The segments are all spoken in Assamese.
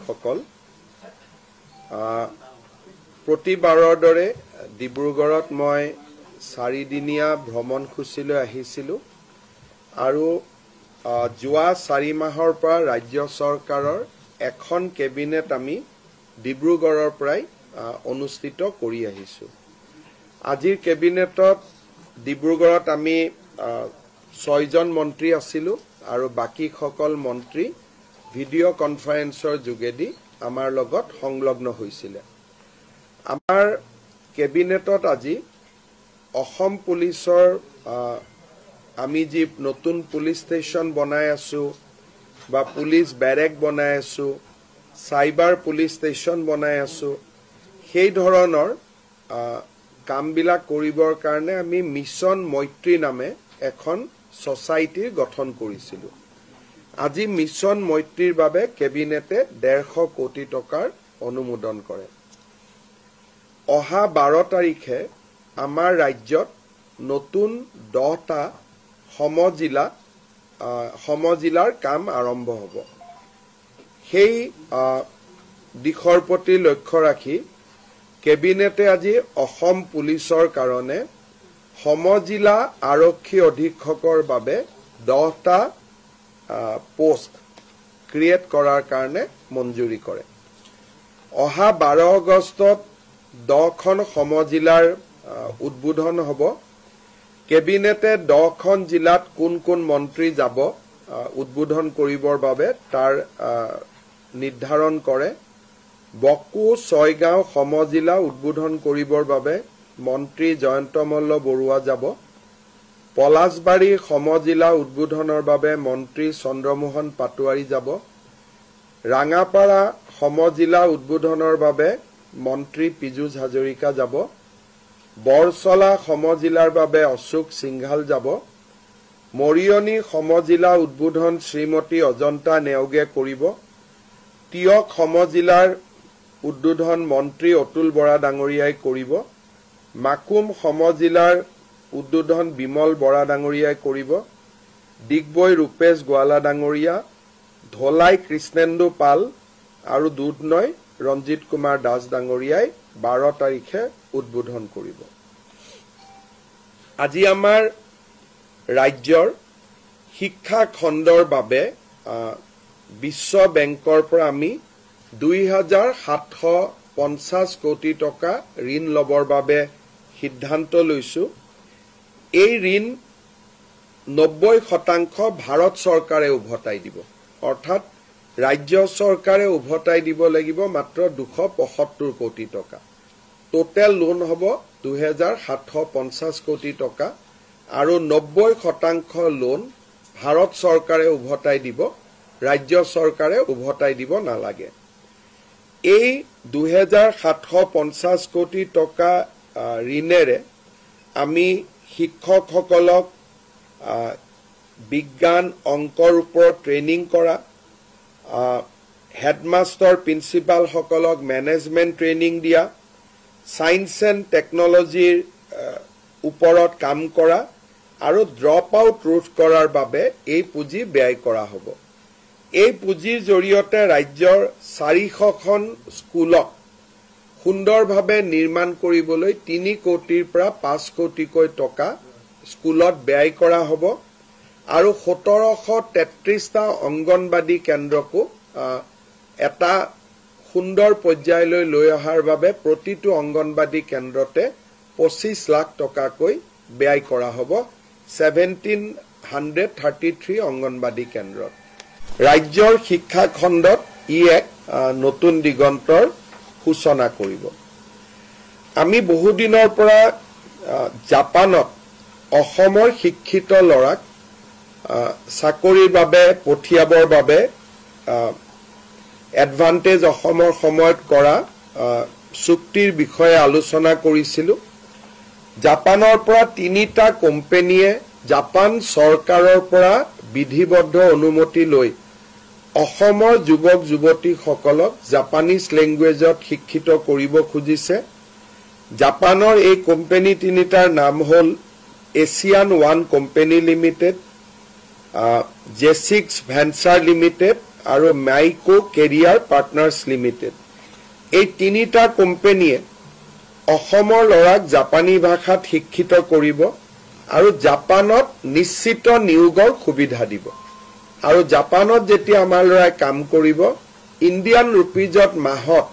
সকল প্ৰতিবাৰৰ দৰে ডিব্ৰুগড়ত মই 4 দিনীয়া ভ্ৰমণসূচীলৈ আহিছিলো আৰু যোৱা 4 মাহৰ পৰা ৰাজ্য চৰকাৰৰ এখন কেবিনেট আমি ডিব্ৰুগড়ৰ পৰাই অনুষ্ঠিত কৰি আহিছো। আজিৰ কেবিনেটত ডিব্ৰুগড়ত আমি 6 জন মন্ত্ৰী আছিলো আৰু বাকি সকল মন্ত্ৰী ভিডিঅ' কনফাৰেন্সৰ যোগেদি আমাৰ লগত সংলগ্ন হৈছিল। আমাৰ কেবিনেটত আজি অসম পুলিচৰ আমি যি নতুন পুলিচ ষ্টেচন বনাই আছো বা পুলিচ ব্যাৰেক বনাই আছো, সাইবাৰ পুলিচ ষ্টেচন বনাই আছো, সেই ধৰণৰ কামবিলাক কৰিবৰ কাৰণে আমি মিছন মৈত্ৰী নামে এখন সোসাইটি গঠন কৰিছিলো। আজি মিছন মৈত্ৰীৰ বাবে কেবিনেটে 150 কোটি টকাৰ অনুমোদন কৰে। অহা 12 তাৰিখে আমাৰ ৰাজ্যত নতুন 10টা সমজিলাৰ কাম আৰম্ভ হ'ব। সেই দিশৰ প্ৰতি লক্ষ্য ৰাখি কেবিনেটে আজি অসম পুলিচৰ কাৰণে সমজিলা আৰক্ষী অধীক্ষকৰ বাবে 10টা পোষ্ট ক্ৰিয়েট কৰাৰ কাৰণে মঞ্জুৰি কৰে। অহা 12 আগষ্টত 10খন সমজিলাৰ উদ্বোধন হ'ব। কেবিনেটে 10খন জিলাত কোন কোন মন্ত্ৰী যাব উদ্বোধন কৰিবৰ বাবে তাৰ নিৰ্ধাৰণ কৰে। বকো 6 গাঁও সমজিলা উদ্বোধন কৰিবৰ বাবে মন্ত্ৰী জয়ন্ত মল্ল বৰুৱা যাব। পলাশবাৰী সমজিলা উদ্বোধনৰ বাবে মন্ত্ৰী চন্দ্ৰমোহন পাটোৱাৰী যাব। ৰাঙাপাৰা সমজিলা উদ্বোধনৰ বাবে মন্ত্ৰী পীযুষ হাজৰিকা যাব। বৰছলা সমজিলাৰ বাবে অশোক সিংঘাল যাব। মৰিয়নি সমজিলা উদ্বোধন শ্ৰীমতী অজন্তা নেওগে কৰিব। তিয়ক সমজিলাৰ উদ্বোধন মন্ত্ৰী অতুল বৰা ডাঙৰীয়াই কৰিব। মাকুম সমজিলাৰ উদ্বোধন বিমল বৰা ডাঙৰীয়াই কৰিব। ডিগবৈ ৰূপেশ গোৱালা ডাঙৰীয়া, ধলাই কৃষ্ণেন্দু পাল আৰু দুধনৈ ৰঞ্জিত কুমাৰ দাস ডাঙৰীয়াই 12 তাৰিখে উদ্বোধন কৰিব। আজি আমাৰ ৰাজ্যৰ শিক্ষা খণ্ডৰ বাবে বিশ্ব বেংকৰ পৰা আমি 2750 কোটি টকা ঋণ লবৰ বাবে সিদ্ধান্ত লৈছো। এই ঋণ 90% ভাৰত চৰকাৰে উভতাই দিব, অৰ্থাৎ ৰাজ্য চৰকাৰে উভতাই দিব লাগিব মাত্ৰ 275 কোটি টকা। টোটেল লোন হ'ব 2750 কোটি টকা আৰু 90% লোন ভাৰত চৰকাৰে উভতাই দিব, ৰাজ্য চৰকাৰে উভতাই দিব নালাগে। এই 2750 কোটি টকা ঋণেৰে আমি শিক্ষকসকলক বিজ্ঞান অংকৰ ওপৰত ট্ৰেইনিং কৰা, হেডমাষ্টাৰ প্ৰিন্সিপালসকলক মেনেজমেণ্ট ট্ৰেইনিং দিয়া, সায়েন্স এণ্ড টেকনলজিৰ ওপৰত কাম কৰা আৰু ড্ৰপ আউট ৰোধ কৰাৰ বাবে এই পুঁজি ব্যয় কৰা হ'ব। এই পুঁজিৰ জৰিয়তে ৰাজ্যৰ 400খন স্কুলক সুন্দৰভাৱে নিৰ্মাণ কৰিবলৈ 3 কোটিৰ পৰা 5 কোটিকৈ টকা স্কুলত ব্যয় কৰা হ'ব আৰু 1733টা অংগনবাদী কেন্দ্ৰকো এটা সুন্দৰ পৰ্যায়লৈ লৈ অহাৰ বাবে প্ৰতিটো অংগনবাদী কেন্দ্ৰতে 25 লাখ টকাকৈ ব্যয় কৰা হ'ব। 1733 অংগনবাদী কেন্দ্ৰত ৰাজ্যৰ শিক্ষা খণ্ডত ই এক নতুন দিগন্তৰ সূচনা কৰিব। আমি বহুদিনৰ পৰা জাপানত অসমৰ শিক্ষিত ল'ৰাক চাকৰিৰ বাবে পঠিয়াবৰ বাবে এডভান্টেজ অসমৰ সময়ত কৰা চুক্তিৰ বিষয়ে আলোচনা কৰিছিলো। জাপানৰ পৰা 3টা কোম্পানীয়ে জাপান চৰকাৰৰ পৰা বিধিবদ্ধ অনুমতি লৈ অসমৰ যুৱক যুৱতীসকলক জাপানীজ লেংগুৱেজত শিক্ষিত কৰিব খুজিছে। জাপানৰ এই কোম্পানী 3টাৰ নাম হ'ল এছিয়ান ওৱান কোম্পানী লিমিটেড, জেচিক্স ভেঞ্চাৰ লিমিটেড আৰু মাইকো কেৰিয়াৰ পাৰ্টনাৰ্ছ লিমিটেড এই তিনিটা কোম্পানীয়ে অসমৰ ল'ৰাক জাপানী ভাষাত শিক্ষিত কৰিব আৰু জাপানত নিশ্চিত নিয়োগৰ সুবিধা দিব আৰু জাপানত যেতিয়া আমাৰ ল'ৰাই কাম কৰিব ইণ্ডিয়ান ৰুপিজত মাহত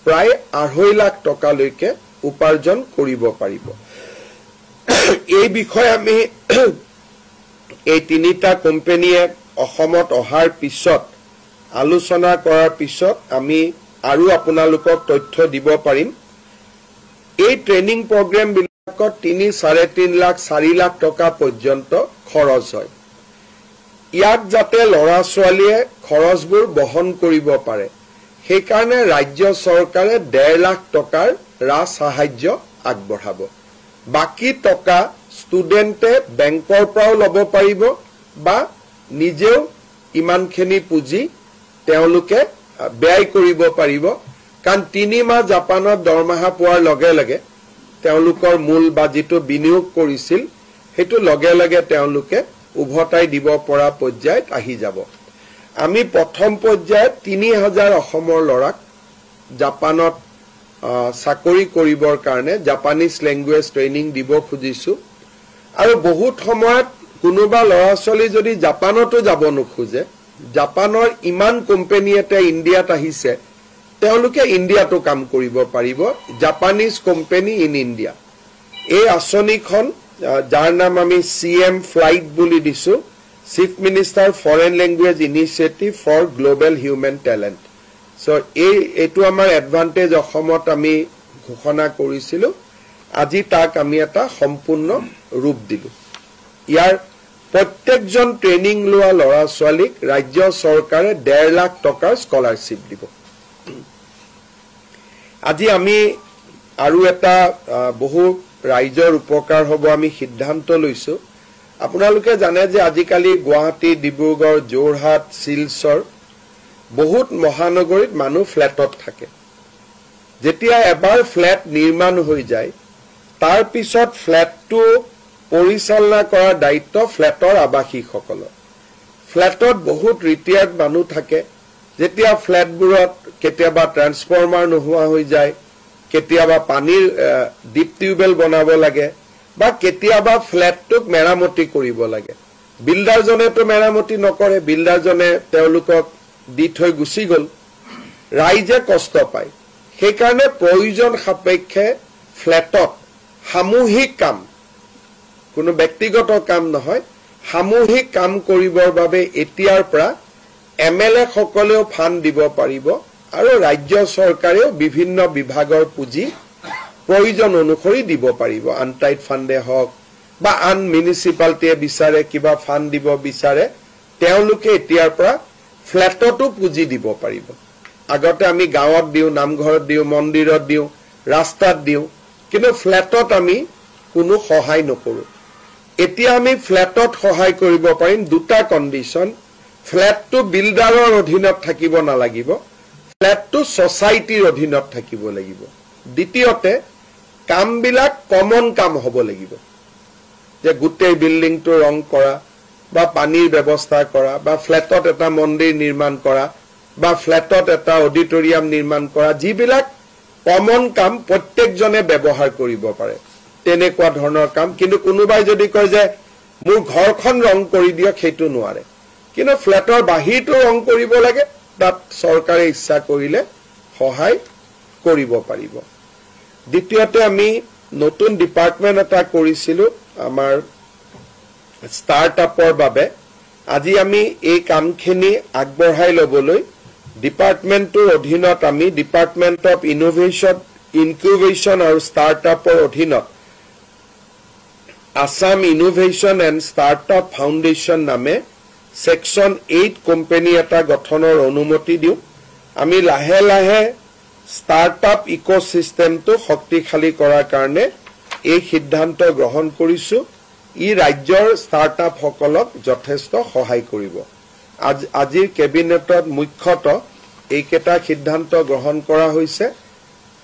প্ৰায় 2.5 লাখ টকালৈকে উপাৰ্জন কৰিব পাৰিব এই বিষয়ে আমি এই তিনিটা কোম্পানীয়ে অসমত অহাৰ পিছত আলোচনা কৰাৰ পিছত আমি আৰু আপোনালোকক তথ্য দিব পাৰিম এই ট্ৰেইনিং প্ৰগ্ৰাম বিলাকত 3.5 লাখ 4 লাখ টকা পৰ্যন্ত খৰচ হয় ইয়াক যাতে ল'ৰা ছোৱালীয়ে খৰচবোৰ বহন কৰিব পাৰে সেই কাৰণে ৰাজ্য চৰকাৰে 1.5 লাখ টকাৰ ৰাজ সাহায্য আগবঢ়াব বাকি টকা ষ্টুডেণ্টে বেংকৰ পৰাও ল'ব পাৰিব বা নিজেও ইমানখিনি পুঁজি তেওঁলোকে ব্যয় কৰিব পাৰিব কাৰণ 3 মাহ জাপানত দৰমহা পোৱাৰ লগে লগে তেওঁলোকৰ মূল বা যিটো বিনিয়োগ কৰিছিল হেতু লগে লগে তেওঁলোকে উভতাই দিব পৰা পৰ্যায়ত আহি যাব আমি প্ৰথম পৰ্যায়ত 3000 অসমৰ ল'ৰাক জাপানত চাকৰি কৰিবৰ কাৰণে জাপানীজ ল্যাঙ্গুৱেজ ট্ৰেইনিং দিব খুজিছো আৰু বহুত সময়ত কোনোবা ল'ৰা ছোৱালী যদি জাপানতো যাব নোখোজে জাপানৰ ইমান কোম্পানী এটা ইণ্ডিয়াত আহিছে তেওঁলোকে ইণ্ডিয়াতো কাম কৰিব পাৰিব জাপানীজ কোম্পানী ইন ইণ্ডিয়া এই আঁচনিখন যাৰ নাম আমি CM ফ্লাইট বুলি দিছো chief minister foreign language initiative for global human talent so এইটো আমাৰ এডভান্টেজ অসমত আমি ঘোষণা কৰিছিলো আজি তাক আমি এটা সম্পূৰ্ণ ৰূপ দিলো ইয়াৰ প্ৰত্যেকজন ট্ৰেইনিং লোৱা ল'ৰা ছোৱালীক ৰাজ্য চৰকাৰে 1.5 লাখ টকাৰ স্কলাৰশ্বিপ দিব আজি আমি আৰু এটা বহু ৰাইজৰ উপকাৰ হ'ব আমি সিদ্ধান্ত লৈছো আপোনালোকে জানে যে আজিকালি গুৱাহাটী ডিব্ৰুগড় যোৰহাট শিলচৰ বহুত মহানগৰীত মানুহ ফ্ল্যাটত থাকে যেতিয়া এবাৰ ফ্ল্যাট নিৰ্মাণ হৈ যায় তাৰ পিছত ফ্ল্যাটটো পৰিচালনা কৰাৰ দায়িত্ব ফ্ল্যাটৰ আবাসীসকলৰ ফ্ল্যাটত বহুত ৰিটায়াৰ্ড মানুহ থাকে যেতিয়া ফ্ল্যাটবোৰত কেতিয়াবা ট্ৰান্সফৰ্মাৰ নোহোৱা হৈ যায় কেতিয়াবা পানীৰ ডিপ টিউবেল বনাব লাগে বা কেতিয়াবা ফ্ল্যাটটোক মেৰামতি কৰিব লাগে বিল্ডাৰজনেতো মেৰামতি নকৰে বিল্ডাৰজনে তেওঁলোকক দি থৈ গুচি গ'ল ৰাইজে কষ্ট পায় সেই কাৰণে প্ৰয়োজন সাপেক্ষে ফ্ল্যাটত সামূহিক কাম কোনো ব্যক্তিগত কাম নহয় সামূহিক কাম কৰিবৰ বাবে এতিয়াৰ পৰা MLA সকলেও ফান্ড দিব পাৰিব আৰু ৰাজ্য চৰকাৰেও বিভিন্ন বিভাগৰ পুঁজি প্ৰয়োজন অনুসৰি দিব পাৰিব আনটাইড ফান্ডে হওক বা আন মিউনিসিপালিটিয়ে বিচাৰে কিবা ফান্ড দিব বিচাৰে তেওঁলোকে এতিয়াৰ পৰা ফ্ল্যাটতো পুঁজি দিব পাৰিব আগতে আমি গাঁৱত দিও নামঘৰত দিও মন্দিৰত দিও ৰাস্তাত দিও কিন্তু ফ্ল্যাটত আমি কোনো সহায় নকৰো এতিয়া আমি ফ্ল্যাটত সহায় কৰিব পাৰিম দুটা কন্ডিশন ফ্ল্যাটটো বিল্ডাৰৰ অধীনত থাকিব নালাগিব ফ্ল্যাটটো সোসাইটিৰ অধীনত থাকিব লাগিব দ্বিতীয়তে কামবিলাক কমন কাম হ'ব লাগিব যে গোটেই বিল্ডিংটো ৰং কৰা বা পানীৰ ব্যৱস্থা কৰা বা ফ্ল্যাটত এটা মন্দিৰ নিৰ্মাণ কৰা বা ফ্ল্যাটত এটা অডিটৰিয়াম নিৰ্মাণ কৰা যিবিলাক কমন কাম প্ৰত্যেকজনে ব্যৱহাৰ কৰিব পাৰে তেনেকুৱা ধৰণৰ কাম কিন্তু কোনোবাই যদি কয় যে মোৰ ঘৰখন ৰং কৰি দিয়ক সেইটো নোৱাৰে কিন্তু ফ্ল্যাটৰ বাহিৰটো ৰং কৰিব লাগে তাত চৰকাৰে ইচ্ছা কৰিলে সহায় কৰিব পাৰিব দ্বিতীয়তে আমি নতুন ডিপাৰ্টমেন্ট এটা কৰিছিলো আমাৰ ষ্টাৰ্টআপৰ বাবে আজি আমি এই কামখিনি আগবঢ়াই লবলৈ ডিপাৰ্টমেন্টৰ অধীনত আমি ডিপাৰ্টমেন্ট অফ ইনকিউবেশ্যন আৰু ষ্টাৰ্টআপৰ অধীনত Assam innovation and startup foundation নামে সেকশন 8 কোম্পানী এটা গঠনৰ অনুমতি দিও আমি লাহে লাহে ষ্টাৰ্টআপ ইকোসিস্টেমটো শক্তিশালী কৰাৰ কাৰণে এই সিদ্ধান্ত গ্ৰহণ কৰিছো ই ৰাজ্যৰ ষ্টাৰ্টআপ সকলক যথেষ্ট সহায় কৰিব আজিৰ কেবিনেটত মুখ্যতঃ এইকেটা সিদ্ধান্ত গ্ৰহণ কৰা হৈছে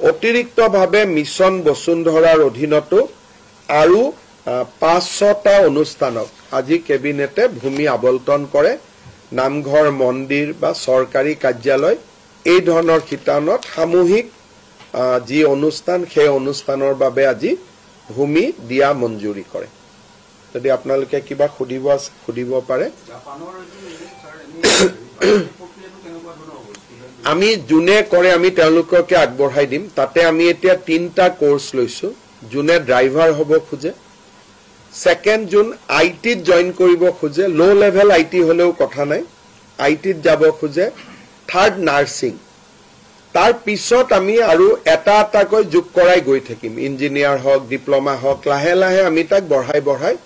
অতিৰিক্তভাৱে মিছন বসুন্ধৰাৰ অধীনতো আৰু 500টা অনুষ্ঠানক আজি কেবিনেটে ভূমি আবণ্টন কৰে নামঘৰ মন্দিৰ বা চৰকাৰী কাৰ্যালয় এই ধৰণৰ শিতানত সামূহিক যি অনুষ্ঠান সেই অনুষ্ঠানৰ বাবে আজি ভূমি দিয়া মঞ্জুৰি কৰে যদি আপোনালোকে কিবা খুদিব পাৰে আমি জুনে কৰে আমি তেওঁলোককে আগবঢ়াই দিম তাতে আমি এতিয়া 3টা কোৰ্স লৈছো জুনে ড্ৰাইভাৰ হ'ব খুজে সেকেন্ড জুন আইটিত জয়েন কৰিব খুজে লো লেভেল আইটি হলেও কথা নাই আইটিত যাব খুজে থাৰ্ড নাৰ্সিং তাৰ পিছত আমি আৰু এটাকৈ যোগ কৰাই গৈ থাকিম ইঞ্জিনিয়াৰ হক ডিপ্লোমা হক লাহে লাহে আমি তাক বঢ়াই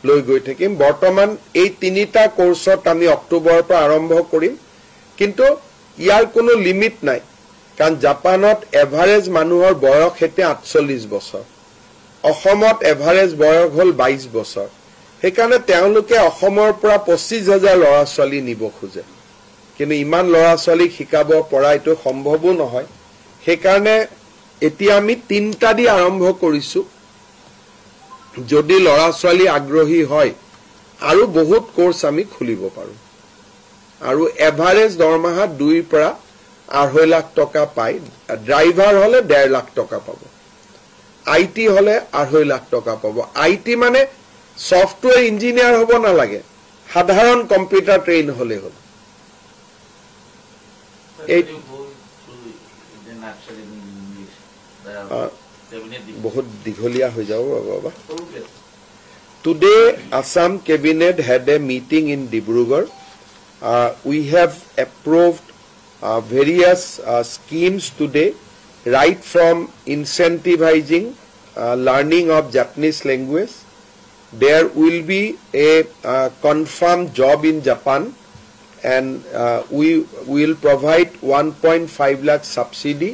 লৈ গৈ থাকিম বৰ্তমান এই 3টা কোৰ্সত আমি অক্টোবৰৰ পৰা আৰম্ভ কৰিম কিন্তু ইয়াৰ কোনো লিমিট নাই কাৰণ জাপানত এভাৰেজ মানুহৰ বয়স হেতে 48 বছৰ অসমত এভাৰেজ বয়স হল 22 বছৰ সেইকাৰণে তেওঁলোকে অসমৰ পৰা 25,000 ল'ৰা ছোৱালী নিব খোজে কিন্তু ইমান ল'ৰা ছোৱালীক শিকাব পৰা এটো সম্ভৱো নহয় সেইকাৰণে এতিয়া আমি 3টা দি আৰম্ভ কৰিছো যদি ল'ৰা ছোৱালী আগ্ৰহী হয় আৰু বহুত কোৰ্স আমি খুলিব পাৰো আৰু এভাৰেজ দৰমহা 2 পৰা 2.5 লাখ টকা পাই ড্ৰাইভাৰ হলে 1.5 লাখ টকা পাব আইটি হলে 2.5 লাখ টকা পাব আইটি মানে সফটওয়্যার ইঞ্জিনিয়ার হব না লাগে সাধারণ কম্পিউটার ট্রেন হলে হল বহুত দীঘলীয়া হৈ যাব বাবা Today Assam cabinet had a meeting in Dibrugarh we have approved various schemes today right from incentivizing learning of Japanese language there will be a confirmed job in Japan and we will provide 1.5 lakh subsidy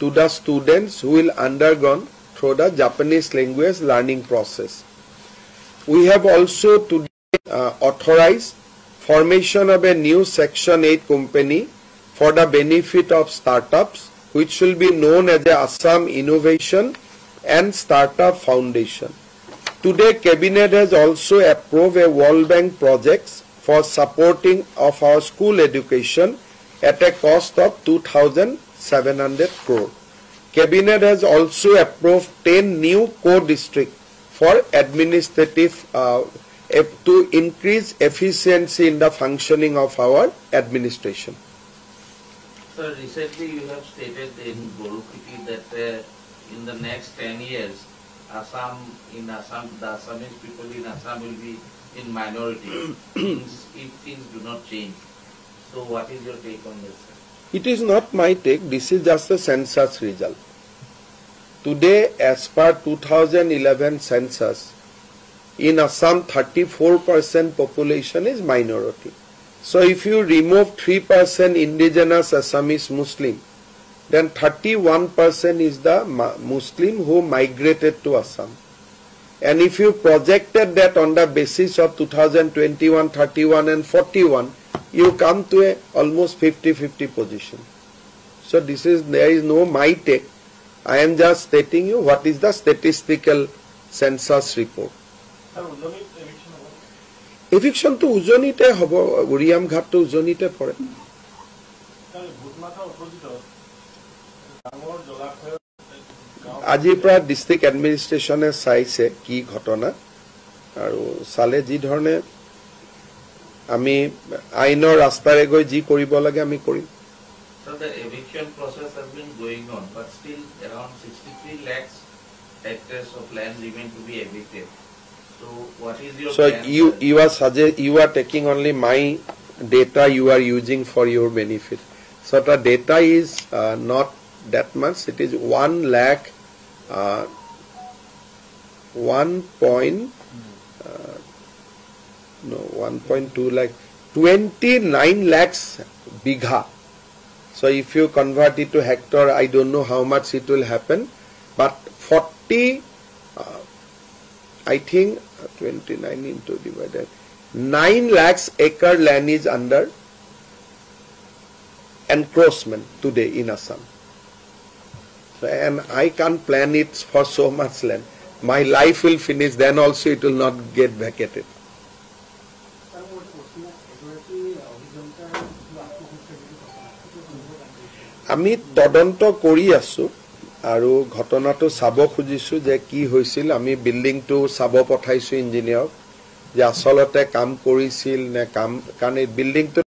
to the students who will undergone through the Japanese language learning process. We have also today authorized formation of a new Section 8 company for the benefit of startups which will be known as the Assam Innovation and Startup Foundation. Today, Cabinet has also approved a World Bank projects for supporting of our school education at a cost of 2,700 crore. Cabinet has also approved 10 new core districts for administrative to increase efficiency in the functioning of our administration. Sir, recently you have stated in Gorukiti that in the next 10 years, the Assamese people in Assam will be in minority if things do not change. So what is your take on this? It is not my take, this is just the census result. Today, as per 2011 census, in Assam 34% population is minority. So if you remove 3% indigenous Assamese Muslim, then 31% is the Muslim who migrated to Assam. And if you projected that on the basis of 2021, 31 and 41, you come to a almost 50-50 position. So there is no my take. I am just stating you what is the statistical census report. Eviction to Ujonite hobo Uriam Ghat to Ujonite for it. আজিৰ পৰা ডিস্ট্ৰিক্ট এডমিনিষ্ট্ৰেশ্যনে চাইছে কি ঘটনা আৰু সালে যি ধৰণে আমি আইনৰ ৰাস্তাৰে গৈ যি কৰিব লাগে আমি কৰিম So the eviction process has been going on but still around 63 lakhs hectares of land remain to be evicted. So what is your plan? You are taking only my data you are using for your benefit. So the data is not that much. It is 1 lakh 1.2 lakh 29 lakhs bigha. So if you convert it to hectare, I don't know how much it will happen, but 40 I think 29 into divided 9 lakhs acre land is under encroachment today in Assam. And I can't plan it for so much land. My life will finish, then also it will not get vacated. আমি তদন্ত কৰি আছো আৰু ঘটনাটো চাব খুজিছো যে কি হৈছিল আমি বিল্ডিংটো চাব পঠাইছো ইঞ্জিনিয়াৰক যে আসলতে কাম কৰিছিল নে কাম কাৰণ এই বিল্ডিংটো